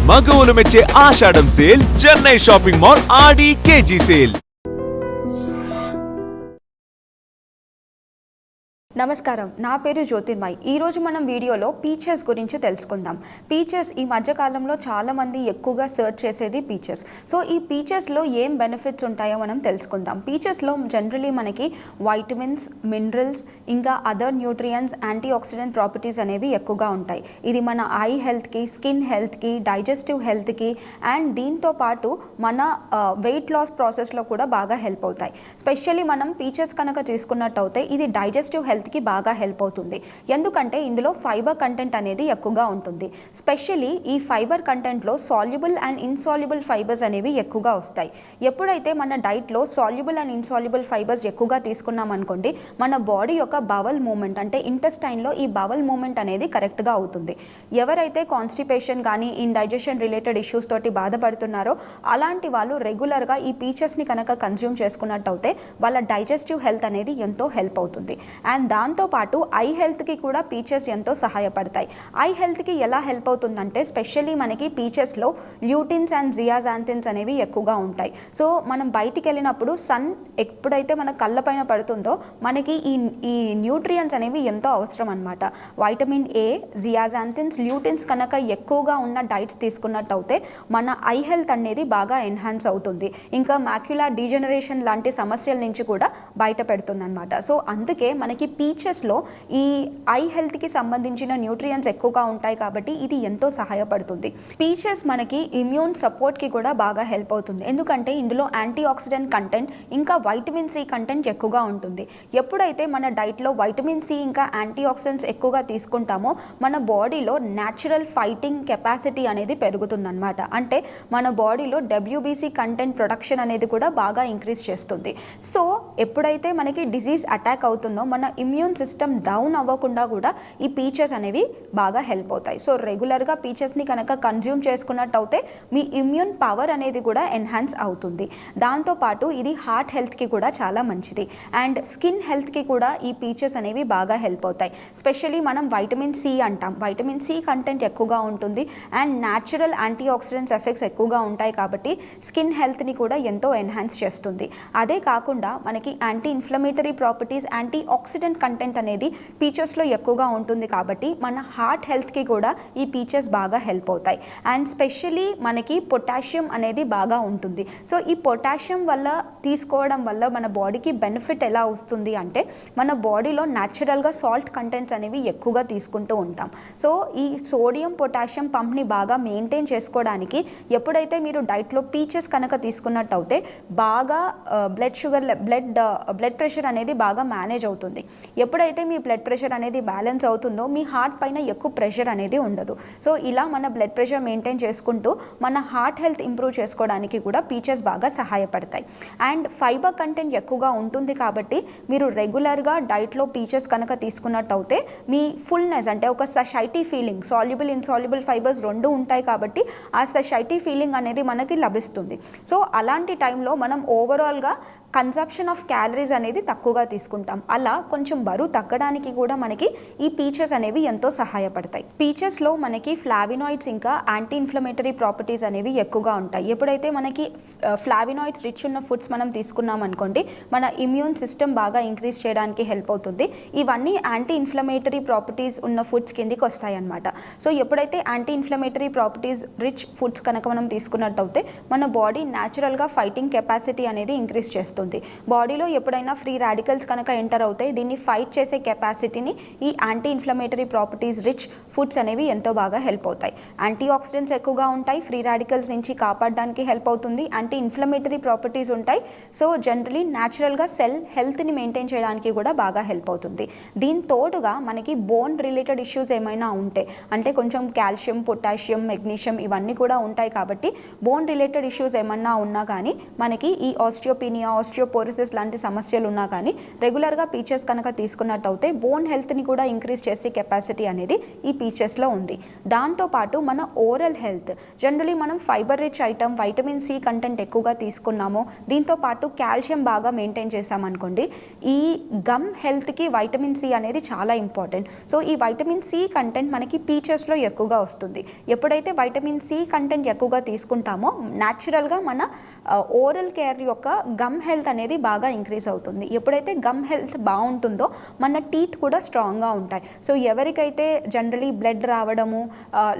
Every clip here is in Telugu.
మగవులు మెచ్చే ఆషాఢం సేల్ చెన్నై షాపింగ్ మాల్ ఆడి కేజీ సేల్. నమస్కారం, నా పేరు జ్యోతిర్మయ్. ఈరోజు మనం వీడియోలో పీచెస్ గురించి తెలుసుకుందాం. పీచెస్ ఈ మధ్యకాలంలో చాలామంది ఎక్కువగా సర్చ్ చేసేది పీచెస్. సో ఈ పీచెస్లో ఏం బెనిఫిట్స్ ఉంటాయో మనం తెలుసుకుందాం. పీచెస్లో జనరలీ మనకి వైటమిన్స్, మినరల్స్, ఇంకా other nutrients, anti oxidant properties అనేవి ఎక్కువగా ఉంటాయి. ఇది మన ఐ హెల్త్కి, స్కిన్ హెల్త్కి, డైజెస్టివ్ హెల్త్కి అండ్ దీంతో పాటు మన వెయిట్ లాస్ ప్రాసెస్లో కూడా బాగా హెల్ప్ అవుతాయి. స్పెషల్లీ మనం పీచెస్ కనుక తీసుకున్నట్టయితే ఇది డైజెస్టివ్ హెల్త్కి బాగా హెల్ప్ అవుతుంది. ఎందుకంటే ఇందులో ఫైబర్ కంటెంట్ అనేది ఎక్కువగా ఉంటుంది. స్పెషల్లీ ఈ ఫైబర్ కంటెంట్లో సాల్యుబుల్ అండ్ ఇన్సాల్యుబుల్ ఫైబర్స్ అనేవి ఎక్కువగా వస్తాయి. ఎప్పుడైతే మన డైట్లో సాల్యుబుల్ అండ్ ఇన్సాల్యుబుల్ ఫైబర్స్ ఎక్కువగా తీసుకున్నాం అనుకోండి, మన బాడీ యొక్క బవల్ మూమెంట్ అంటే ఇంటెస్టైన్లో ఈ బవల్ మూమెంట్ అనేది కరెక్ట్గా అవుతుంది. ఎవరైతే కాన్స్టిపేషన్ కానీ ఇండైజెషన్ రిలేటెడ్ ఇష్యూస్ తోటి బాధపడుతున్నారో అలాంటి వాళ్ళు రెగ్యులర్గా ఈ పీచెస్ని కనుక కన్జ్యూమ్ చేసుకున్నట్టయితే వాళ్ళ డైజెస్టివ్ హెల్త్ అనేది ఎంతో హెల్ప్ అవుతుంది. అండ్ దాంతోపాటు ఐ హెల్త్కి కూడా పీచెస్ ఎంతో సహాయపడతాయి. ఐ హెల్త్కి ఎలా హెల్ప్ అవుతుందంటే స్పెషల్లీ మనకి పీచెస్లో ల్యూటిన్స్ అండ్ జియాజాంథిన్స్ అనేవి ఎక్కువగా ఉంటాయి. సో మనం బయటికి వెళ్ళినప్పుడు సన్ ఎప్పుడైతే మన కళ్ళ పైన పడుతుందో మనకి ఈ న్యూట్రియంట్స్ అనేవి ఎంతో అవసరం అనమాట. వైటమిన్ ఏ, జియాజాంథిన్స్, ల్యూటిన్స్ కనుక ఎక్కువగా ఉన్న డైట్స్ తీసుకున్నట్టయితే మన ఐ హెల్త్ అనేది బాగా ఎన్హాన్స్ అవుతుంది. ఇంకా మాక్యులార్ డీజనరేషన్ లాంటి సమస్యల నుంచి కూడా బయట పెడుతుంది అనమాట. సో అందుకే మనకి పీచెస్లో ఈ ఐ హెల్త్కి సంబంధించిన న్యూట్రియంట్స్ ఎక్కువగా ఉంటాయి కాబట్టి ఇది ఎంతో సహాయపడుతుంది. పీచెస్ మనకి ఇమ్యూన్ సపోర్ట్కి కూడా బాగా హెల్ప్ అవుతుంది. ఎందుకంటే ఇందులో యాంటీ ఆక్సిడెంట్ కంటెంట్ ఇంకా వైటమిన్ సి కంటెంట్ ఎక్కువగా ఉంటుంది. ఎప్పుడైతే మన డైట్లో వైటమిన్ సి ఇంకా యాంటీ ఆక్సిడెంట్స్ ఎక్కువగా తీసుకుంటామో మన బాడీలో న్యాచురల్ ఫైటింగ్ కెపాసిటీ అనేది పెరుగుతుందన్నమాట. అంటే మన బాడీలో డబ్ల్యూబీసీ కంటెంట్ ప్రొడక్షన్ అనేది కూడా బాగా ఇంక్రీజ్ చేస్తుంది. సో ఎప్పుడైతే మనకి డిజీజ్ అటాక్ అవుతుందో మన ఇమ్యూన్ సిస్టమ్ డౌన్ అవ్వకుండా కూడా ఈ పీచెస్ అనేవి బాగా హెల్ప్ అవుతాయి. సో రెగ్యులర్గా పీచెస్ని కనుక కన్జ్యూమ్ చేసుకున్నట్టయితే మీ ఇమ్యూన్ పవర్ అనేది కూడా ఎన్హాన్స్ అవుతుంది. దాంతోపాటు ఇది హార్ట్ హెల్త్కి కూడా చాలా మంచిది అండ్ స్కిన్ హెల్త్కి కూడా ఈ పీచెస్ అనేవి బాగా హెల్ప్ అవుతాయి. స్పెషల్లీ మనం వైటమిన్ సి అంటాం. వైటమిన్ సి కంటెంట్ ఎక్కువగా ఉంటుంది and natural antioxidants effects ఎక్కువగా ఉంటాయి కాబట్టి స్కిన్ హెల్త్ని కూడా ఎంతో ఎన్హాన్స్ చేస్తుంది. అదే కాకుండా మనకి anti inflammatory properties, anti oxidant content అనేది పీచెస్లో ఎక్కువగా ఉంటుంది కాబట్టి మన హార్ట్ హెల్త్కి కూడా ఈ పీచెస్ బాగా హెల్ప్ అవుతాయి. అండ్ స్పెషల్లీ మనకి పొటాషియం అనేది బాగా ఉంటుంది. సో ఈ పొటాషియం వల్ల తీసుకోవడం వల్ల మన బాడీకి బెనిఫిట్ ఎలా వస్తుంది అంటే మన బాడీలో న్యాచురల్గా సాల్ట్ కంటెంట్స్ అనేవి ఎక్కువగా తీసుకుంటూ ఉంటాం. సో ఈ సోడియం పొటాషియం పంప్ని బాగా మెయింటైన్ చేసుకోవడానికి ఎప్పుడైతే మీరు డైట్లో పీచెస్ కనుక తీసుకున్నట్టయితే బాగా బ్లడ్ ప్రెషర్ అనేది బాగా మేనేజ్ అవుతుంది. ఎప్పుడైతే మీ బ్లడ్ ప్రెషర్ అనేది బ్యాలెన్స్ అవుతుందో మీ హార్ట్ పైన ఎక్కువ ప్రెషర్ అనేది ఉండదు. సో ఇలా మన బ్లడ్ ప్రెషర్ మెయింటైన్ చేసుకుంటూ మన హార్ట్ హెల్త్ ఇంప్రూవ్ చేసుకోవడానికి కూడా పీచెస్ బాగా సహాయపడతాయి. అండ్ ఫైబర్ కంటెంట్ ఎక్కువగా ఉంటుంది కాబట్టి మీరు రెగ్యులర్గా డైట్లో పీచెస్ కనుక తీసుకున్నట్టయితే మీ ఫుల్నెస్ అంటే ఒక సషైటీ ఫీలింగ్, సాల్యుబుల్ ఇన్సాల్యుబుల్ ఫైబర్స్ రెండు ఉంటాయి కాబట్టి ఆ సషైటీ ఫీలింగ్ అనేది మనకి లభిస్తుంది. సో అలాంటి టైంలో మనం ఓవరాల్గా కన్సంప్షన్ ఆఫ్ క్యాలరీస్ అనేది తక్కువగా తీసుకుంటాం. అలా కొంచెం బరువు తగ్గడానికి కూడా మనకి ఈ పీచెస్ అనేవి ఎంతో సహాయపడతాయి. పీచెస్లో మనకి ఫ్లావినాయిడ్స్ ఇంకా యాంటీ ఇన్ఫ్లమేటరీ ప్రాపర్టీస్ అనేవి ఎక్కువగా ఉంటాయి. ఎప్పుడైతే మనకి ఫ్లావినాయిడ్స్ రిచ్ ఉన్న ఫుడ్స్ మనం తీసుకున్నాం అనుకోండి మన ఇమ్యూన్ సిస్టమ్ బాగా ఇంక్రీజ్ చేయడానికి హెల్ప్ అవుతుంది. ఇవన్నీ యాంటీ ఇన్ఫ్లమేటరీ ప్రాపర్టీస్ ఉన్న ఫుడ్స్ కిందికి వస్తాయి అన్నమాట. సో ఎప్పుడైతే anti inflammatory properties rich foods కనుక మనం తీసుకున్నట్టయితే మన బాడీ న్యాచురల్గా ఫైటింగ్ కెపాసిటీ అనేది ఇంక్రీజ్ చేస్తుంది. బాడీలో ఎప్పుడైనా ఫ్రీ రాడికల్స్ కనుక ఎంటర్ అవుతాయి, దీన్ని ఫైట్ చేసే కెపాసిటీని ఈ anti inflammatory properties rich foods అనేవి ఎంతో బాగా హెల్ప్ అవుతాయి. యాంటీ ఆక్సిడెంట్స్ ఎక్కువగా ఉంటాయి, ఫ్రీ రాడికల్స్ నుంచి కాపాడడానికి హెల్ప్ అవుతుంది, యాంటీ ఇన్ఫ్లమేటరీ ప్రాపర్టీస్ ఉంటాయి. సో జనరలీ న్యాచురల్గా సెల్ హెల్త్ని మెయింటైన్ చేయడానికి కూడా బాగా హెల్ప్ అవుతుంది. దీని తోడుగా మనకి బోన్ రిలేటెడ్ ఇష్యూస్ ఏమైనా ఉంటే అంటే కొంచెం కాల్షియం, పొటాషియం, మెగ్నీషియం ఇవన్నీ కూడా ఉంటాయి కాబట్టి బోన్ రిలేటెడ్ ఇష్యూస్ ఏమన్నా ఉన్నా కానీ మనకి ఈ ఆస్టియోపీనియా, ఆస్టియోపోరోసిస్ లాంటి సమస్యలు ఉన్నా కానీ రెగ్యులర్గా పీచెస్ కనుక తీసుకున్నట్టయితే బోన్ హెల్త్ని కూడా ఇంక్రీజ్ చేసే కెపాసిటీ అనేది ఈ పీచెస్లో ఉంది. దాంతోపాటు మన ఓరల్ హెల్త్, జనరలీ మనం fibre rich item, vitamin C content ఎక్కువగా తీసుకున్నాము, దీంతోపాటు కాల్షియం బాగా మెయింటైన్ చేసామనుకోండి, ఈ గమ్ హెల్త్కి వైటమిన్ సి అనేది చాలా ఇంపార్టెంట్. సో ఈ వైటమిన్ సి కంటెంట్ మనకి పీచెస్లో ఎక్కువగా వస్తుంది. ఎప్పుడైతే వైటమిన్ సి కంటెంట్ ఎక్కువగా తీసుకుంటామో న్యాచురల్గా మన ఓరల్ కేర్ యొక్క గమ్ హెల్త్ అనేది బాగా ఇంక్రీజ్ అవుతుంది. ఎప్పుడైతే గమ్ హెల్త్ బాగుంటుందో మన టీత్ కూడా స్ట్రాంగ్గా ఉంటాయి. సో ఎవరికైతే జనరలీ బ్లడ్ రావడము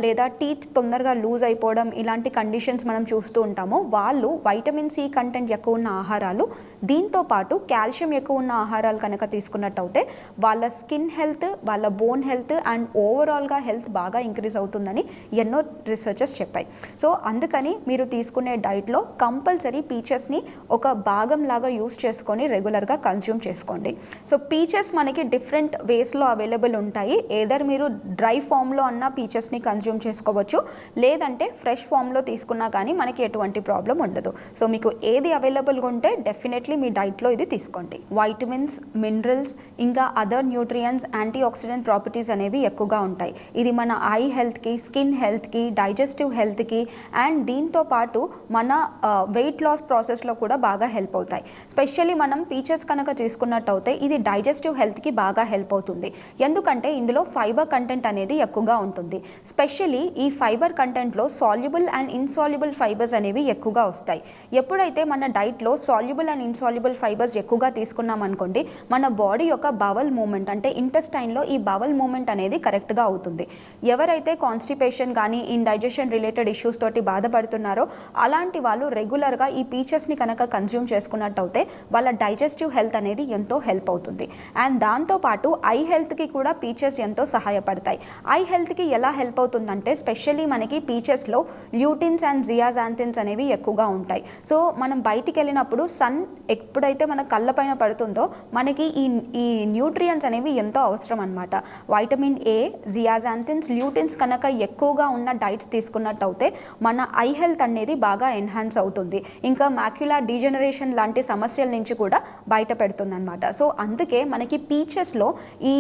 లేదా టీత్ తొందరగా లూజ్ అయిపోవడం ఇలాంటి కండిషన్స్ మనం చూస్తూ ఉంటామో వాళ్ళు వైటమిన్ సి కంటెంట్ ఎక్కువ ఉన్న ఆహారాలు, దీంతోపాటు కాల్షియం ఎక్కువ ఉన్న ఆహారాలు కనుక తీసుకున్నట్టయితే వాళ్ళ స్కిన్ హెల్త్, వాళ్ళ బోన్ హెల్త్ అండ్ ఓవరాల్గా హెల్త్ బాగా ఇంక్రీజ్ అవుతుందని ఎన్నో రీసెర్చెస్ చెప్పాయి. సో అందుకని మీరు తీసుకునే డైట్లో కంపల్సరీ పీచెస్ని ఒక భాగం లాగా యూస్ చేసుకొని రెగ్యులర్గా కన్జ్యూమ్ చేసుకోండి. సో పీచెస్ మనకి డిఫరెంట్ వేస్లో అవైలబుల్ ఉంటాయి. ఏదర్ మీరు డ్రై ఫామ్లో అన్న పీచెస్ని కన్జ్యూమ్ చేసుకోవచ్చు, లేదంటే ఫ్రెష్ ఫామ్లో తీసుకున్నా కానీ మనకి ఎటువంటి ప్రాబ్లం ఉండదు. సో మీకు ఏది అవైలబుల్గా ఉంటే డెఫినెట్లీ మీ డైట్లో ఇది తీసుకోండి. వైటమిన్స్, మినరల్స్ ఇంకా other nutrients, anti oxidant properties అనేవి ఎక్కువగా ఉంటాయి. ఇది మన ఐ హెల్త్కి, స్కిన్ హెల్త్కి, డైజెస్టివ్ హెల్త్కి అండ్ దీంతో పాటు మన వెయిట్ లాస్ ప్రాసెస్లో కూడా బాగా హెల్ప్ అవుతాయి. స్పెషల్లీ మనం పీచెస్ కనుక తీసుకున్నట్టయితే ఇది డైజెస్టివ్ హెల్త్కి బాగా హెల్ప్ అవుతుంది. ఎందుకంటే ఇందులో ఫైబర్ కంటెంట్ అనేది ఎక్కువగా ఉంటుంది. స్పెషల్లీ ఈ ఫైబర్ కంటెంట్లో సాల్యుబుల్ అండ్ ఇన్సాల్యుబుల్ ఫైబర్స్ అనేవి ఎక్కువగా వస్తాయి. ఎప్పుడైతే మన డైట్లో సాల్యుబుల్ అండ్ ఇన్సాల్యుబుల్ ఫైబర్స్ ఎక్కువగా తీసుకున్నాం అనుకోండి, మన బాడీ యొక్క బవల్ మూమెంట్ అంటే ఇంటెస్టైన్లో ఈ బవల్ మూమెంట్ అనేది కరెక్ట్గా అవుతుంది. ఎవరైతే కాన్స్టిపేషన్ కానీ ఇండైజెషన్ రిలేటెడ్ ఇష్యూస్ తోటి బాధపడుతున్నారో అలాంటి వాళ్ళు రెగ్యులర్గా ఈ పీచెస్ని కనుక కన్జ్యూమ్ చేసుకున్నట్టయితే వాళ్ళ డైజెస్టివ్ హెల్త్ అనేది ఎంతో హెల్ప్ అవుతుంది. అండ్ దాంతోపాటు ఐ హెల్త్కి కూడా పీచెస్ ఎంతో సహాయపడతాయి. ఐ హెల్త్కి ఎలా హెల్ప్ అవుతుందంటే స్పెషల్లీ మనకి పీచెస్లో ల్యూటిన్స్ అండ్ జియాజాంథిన్స్ అనేవి ఎక్కువగా ఉంటాయి. సో మనం బయటికి వెళ్ళినప్పుడు సన్ ఎప్పుడైతే మన కళ్ళ పైన పడుతుందో మనకి ఈ న్యూట్రియంట్స్ అనేవి ఎంతో అవసరం అనమాట. వైటమిన్ ఏ, జియాజాంథిన్స్, ల్యూటిన్స్ కనుక ఎక్కువగా ఉన్న డైట్స్ తీసుకున్నట్టయితే మన ఐ హెల్త్ అనేది బాగా ఎన్హాన్స్ అవుతుంది. ఇంకా మాక్యులార్ డీజనరేషన్ లాంటి సమస్యల నుంచి కూడా బయట పెడుతుంది అనమాట. సో అందుకే మనకి పీచెస్లో ఈ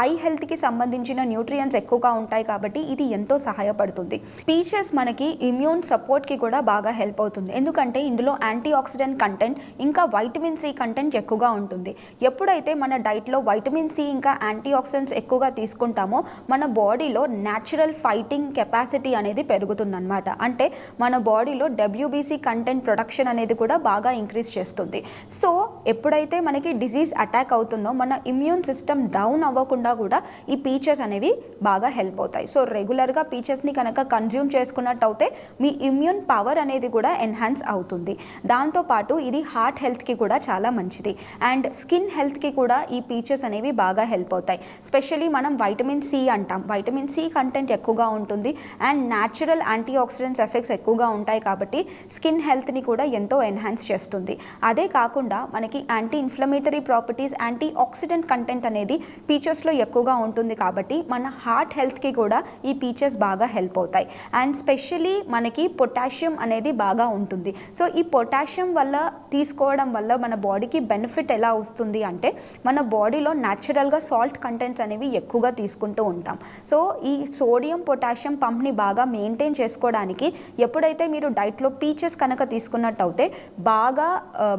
ఐ హెల్త్కి సంబంధించిన న్యూట్రియంట్స్ ఎక్కువగా ఉంటాయి కాబట్టి ఇది ఎంతో సహాయపడుతుంది. పీచెస్ మనకి ఇమ్యూన్ సపోర్ట్కి కూడా బాగా హెల్ప్ అవుతుంది. ఎందుకంటే ఇందులో యాంటీ ఆక్సిడెంట్ కంటెంట్ ఇంకా వైటమిన్ సి కంటెంట్ ఎక్కువగా ఉంటుంది. ఎప్పుడైతే మన డైట్లో వైటమిన్ సి ఇంకా యాంటీ ఆక్సిడెంట్స్ ఎక్కువగా తీసుకుంటామో మన బాడీలో న్యాచురల్ ఫైటింగ్ కెపాసిటీ అనేది పెరుగుతుందన్నమాట. అంటే మన బాడీలో డబ్ల్యూబీసీ కంటెంట్ ప్రొడక్షన్ అనేది కూడా బాగా ఇంక్రీజ్ చేస్తుంది. సో ఎప్పుడైతే మనకి డిజీజ్ అటాక్ అవుతుందో మన ఇమ్యూన్ సిస్టమ్ డౌన్ అవ్వకుండా కూడా ఈ పీచెస్ అనేవి బాగా హెల్ప్ అవుతాయి. సో రెగ్యులర్గా పీచెస్ని కనుక కన్జ్యూమ్ చేసుకున్నట్టయితే మీ ఇమ్యూన్ పవర్ అనేది కూడా ఎన్హాన్స్ అవుతుంది. దాంతోపాటు ఇది హార్ట్ హెల్త్కి కూడా చాలా మంచిది అండ్ స్కిన్ హెల్త్కి కూడా ఈ పీచెస్ అనేవి బాగా హెల్ప్ అవుతాయి. స్పెషల్లీ మనం వైటమిన్ సి అంటాం, వైటమిన్ సి కంటెంట్ ఎక్కువగా ఉంటుంది and natural antioxidants effects ఎక్కువగా ఉంటాయి కాబట్టి స్కిన్ హెల్త్ని కూడా ఎంతో ఎన్హాన్స్ చేస్తుంది. అదే కాకుండా మనకి anti inflammatory properties, anti oxidant content అనేది పీచెస్లో ఎక్కువగా ఉంటుంది కాబట్టి మన హార్ట్ హెల్త్కి కూడా ఈ పీచెస్ బాగా హెల్ప్ అవుతాయి. అండ్ స్పెషల్లీ మనకి పొటాషియం అనేది బాగా ఉంటుంది. సో ఈ పొటాషియం వల్ల తీసుకోవడం వల్ల మన బాడీకి బెనిఫిట్ ఎలా వస్తుంది అంటే మన బాడీలో న్యాచురల్గా సాల్ట్ కంటెంట్స్ అనేవి ఎక్కువగా తీసుకుంటూ ఉంటాం. సో ఈ సోడియం పొటాషియం పంప్ని బాగా మెయింటైన్ చేసుకోవడానికి ఎప్పుడైతే మీరు డైట్లో పీచెస్ కనుక తీసుకున్నట్టయితే బాగా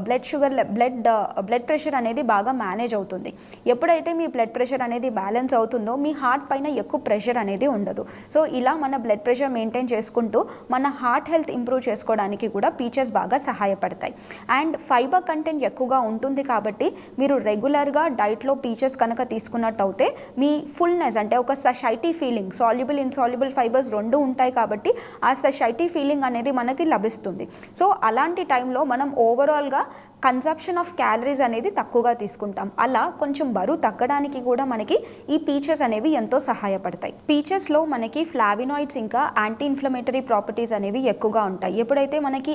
బ్లడ్ ప్రెషర్ అనేది బాగా మేనేజ్ అవుతుంది. ఎప్పుడైతే మీ బ్లడ్ ప్రెషర్ అనేది బ్యాలెన్స్ అవుతుందో మీ హార్ట్ పైన ఎక్కువ ప్రెషర్ అనేది ఉండదు. సో ఇలా మన బ్లడ్ ప్రెషర్ మెయింటైన్ చేసుకుంటూ మన హార్ట్ హెల్త్ ఇంప్రూవ్ చేసుకోవడానికి కూడా పీచెస్ బాగా సహాయపడతాయి. అండ్ ఫైబర్ కంటెంట్ ఎక్కువగా ఉంటుంది కాబట్టి మీరు రెగ్యులర్గా డైట్లో పీచెస్ కనుక తీసుకున్నట్టయితే మీ ఫుల్నెస్ అంటే ఒక సషైటీ ఫీలింగ్, సాల్యుబుల్ ఇన్సాల్యుబుల్ ఫైబర్స్ రెండు ఉంటాయి కాబట్టి ఆ సషైటీ ఫీలింగ్ అనేది మనకి లభిస్తుంది. సో అలాంటి టైంలో మనం ఓవరాల్గా కన్సప్షన్ ఆఫ్ క్యాలరీస్ అనేది తక్కువగా తీసుకుంటాం. అలా కొంచెం బరువు తగ్గడానికి కూడా మనకి ఈ పీచెస్ అనేవి ఎంతో సహాయపడతాయి. పీచెస్లో మనకి ఫ్లావినాయిడ్స్ ఇంకా యాంటీ ఇన్ఫ్లమేటరీ ప్రాపర్టీస్ అనేవి ఎక్కువగా ఉంటాయి. ఎప్పుడైతే మనకి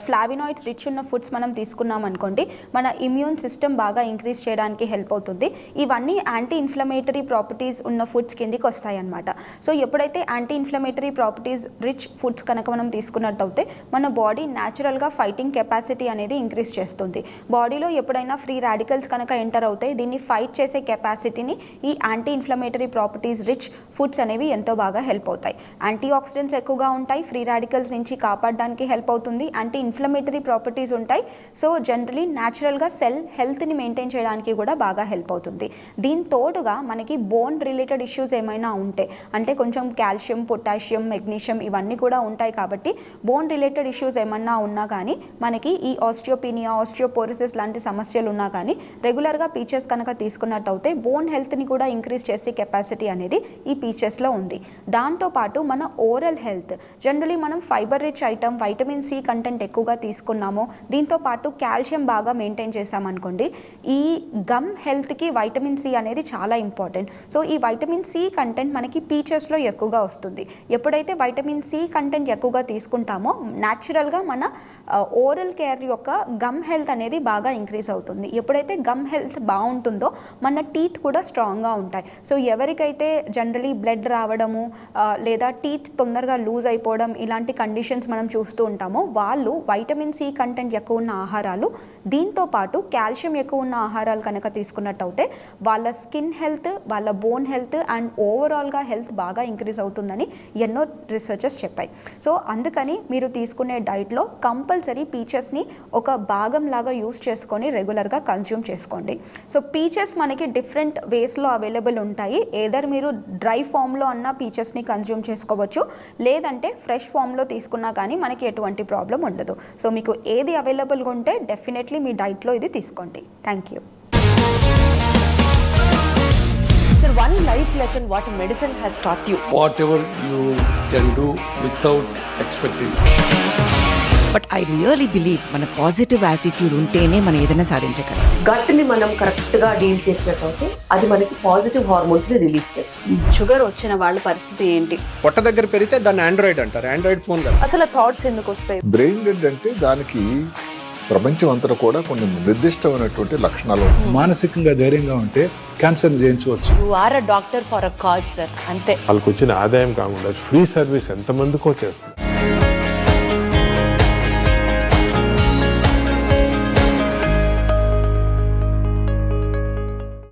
ఫ్లావినాయిడ్స్ రిచ్ ఉన్న ఫుడ్స్ మనం తీసుకున్నాం అనుకోండి మన ఇమ్యూన్ సిస్టమ్ బాగా ఇంక్రీజ్ చేయడానికి హెల్ప్ అవుతుంది. ఇవన్నీ యాంటీ ఇన్ఫ్లమేటరీ ప్రాపర్టీస్ ఉన్న ఫుడ్స్ కిందికి వస్తాయి అన్నమాట. సో ఎప్పుడైతే anti inflammatory properties rich foods కనుక మనం తీసుకున్నట్టయితే మన బాడీ న్యాచురల్గా ఫైటింగ్ కెపాసిటీ అనేది ఇంక్రీజ్ చేస్తుంది. చేస్తుంది. బాడీలో ఎప్పుడైనా ఫ్రీ రాడికల్స్ కనుక ఎంటర్ అవుతాయి, దీన్ని ఫైట్ చేసే కెపాసిటీని ఈ anti inflammatory properties rich foods అనేవి ఎంతో బాగా హెల్ప్ అవుతాయి. యాంటీ ఆక్సిడెంట్స్ ఎక్కువగా ఉంటాయి, ఫ్రీ రాడికల్స్ నుంచి కాపాడడానికి హెల్ప్ అవుతుంది, యాంటీ ఇన్ఫ్లమేటరీ ప్రాపర్టీస్ ఉంటాయి. సో జనరలీ న్యాచురల్గా సెల్ హెల్త్ని మెయింటైన్ చేయడానికి కూడా బాగా హెల్ప్ అవుతుంది. దీని తోడుగా మనకి బోన్ రిలేటెడ్ ఇష్యూస్ ఏమైనా ఉంటే, అంటే కొంచెం కాల్షియం, పొటాషియం, మెగ్నీషియం ఇవన్నీ కూడా ఉంటాయి కాబట్టి బోన్ రిలేటెడ్ ఇష్యూస్ ఏమన్నా ఉన్నా కానీ, మనకి ఈ ఆస్టియోపీనియా, ఆస్టియోపోరోసిస్ లాంటి సమస్యలు ఉన్నా కానీ రెగ్యులర్గా పీచెస్ కనుక తీసుకున్నట్టయితే బోన్ హెల్త్ని కూడా ఇంక్రీజ్ చేసే కెపాసిటీ అనేది ఈ పీచెస్లో ఉంది. దాంతోపాటు మన ఓరల్ హెల్త్, జనరలీ మనం fibre rich item, vitamin C content ఎక్కువగా తీసుకున్నాము, దీంతో పాటు కాల్షియం బాగా మెయింటైన్ చేసామనుకోండి, ఈ గమ్ హెల్త్కి వైటమిన్ సి అనేది చాలా ఇంపార్టెంట్. సో ఈ వైటమిన్ సి కంటెంట్ మనకి పీచెస్లో ఎక్కువగా వస్తుంది. ఎప్పుడైతే వైటమిన్ సి కంటెంట్ ఎక్కువగా తీసుకుంటామో న్యాచురల్గా మన ఓరల్ కేర్ యొక్క గమ్ హెల్త్ అనేది బాగా ఇంక్రీజ్ అవుతుంది. ఎప్పుడైతే గమ్ హెల్త్ బాగుంటుందో మన టీత్ కూడా స్ట్రాంగ్గా ఉంటాయి. సో ఎవరికైతే జనరలీ బ్లడ్ రావడము లేదా టీత్ తొందరగా లూజ్ అయిపోవడం ఇలాంటి కండిషన్స్ మనం చూస్తూ ఉంటామో, వాళ్ళు వైటమిన్ సి కంటెంట్ ఎక్కువ ఉన్న ఆహారాలు, దీంతో పాటు కాల్షియం ఎక్కువ ఉన్న ఆహారాలు కనుక తీసుకున్నట్టయితే వాళ్ళ స్కిన్ హెల్త్, వాళ్ళ బోన్ హెల్త్ అండ్ ఓవరాల్గా హెల్త్ బాగా ఇంక్రీజ్ అవుతుందని ఎన్నో రీసెర్చెస్ చెప్పాయి. సో అందుకని మీరు తీసుకునే డైట్లో కంపల్సరీ పీచెస్ని ఒక భాగం లాగా యూస్ చేసుకొని రెగ్యులర్గా కన్స్యూమ్ చేసుకోండి. సో పీచెస్ మనకి డిఫరెంట్ వేస్లో అవైలబుల్ ఉంటాయి. ఏదర్ మీరు డ్రై ఫామ్లో అన్న పీచెస్ని కన్స్యూమ్ చేసుకోవచ్చు, లేదంటే ఫ్రెష్ ఫామ్లో తీసుకున్నా కానీ మనకి ఎటువంటి ప్రాబ్లం ఉండదు. సో మీకు ఏది అవైలబుల్గా ఉంటే డెఫినెట్లీ మీ డైట్లో ఇది తీసుకోండి. Thank you. Sir, one life lesson what medicine has taught you. Whatever you can do without expecting. But I really believe మన పాజిటివ్ యాటిట్యూడ్ ఉంటేనే మనం ఏదైనా సాధించగలం. గట్ ని మనం కరెక్ట్ గా డీల్ చేసినట్లయితే అది మనకి పాజిటివ్ హార్మోన్స్ ని రిలీజ్ చేస్తుంది. షుగర్ వచ్చిన వాళ్ళ పరిస్థితి ఏంటి? పొట్ట దగ్గర పెరిగితే దాన్ని ఆండ్రాయిడ్ అంటారు, ఆండ్రాయిడ్ ఫోన్ కదా. అసలు థాట్స్ ఎందుకు వస్తాయి? బ్రెయిన్ డెడ్ అంటే దానికి ప్రపంచం అంతా కూడా కొన్ని నిర్దిష్టమైనటువంటి లక్షణాలు ఉంటాయి. మానసికంగా ధైర్యంగా ఉంటే క్యాన్సర్ జయించవచ్చు. You are a doctor for a cause sir, అంతే. వాళ్ళకి వచ్చిన ఆదాయం కాకుండా ఫ్రీ సర్వీస్ ఎంతమందికో చేస్తుంది.